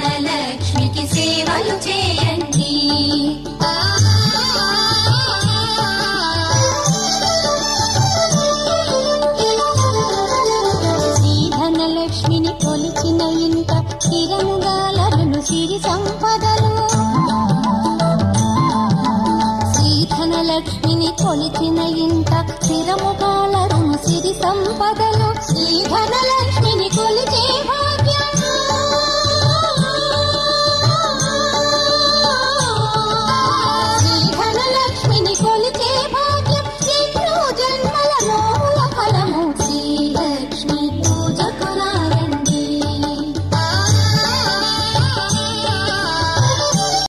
ధనలక్ష్మికి సేవలు చేయండి. శ్రీ ధనలక్ష్మిని కొలిచిన ఇంట స్థిరముగాలను సిరి సంపదలు. శ్రీ ధనలక్ష్మిని కొలిచిన ఇంట స్థిరముగాలను సిరి సంపదలు. శ్రీ ధనలక్ష్మిని కొలిచే భాగ్యం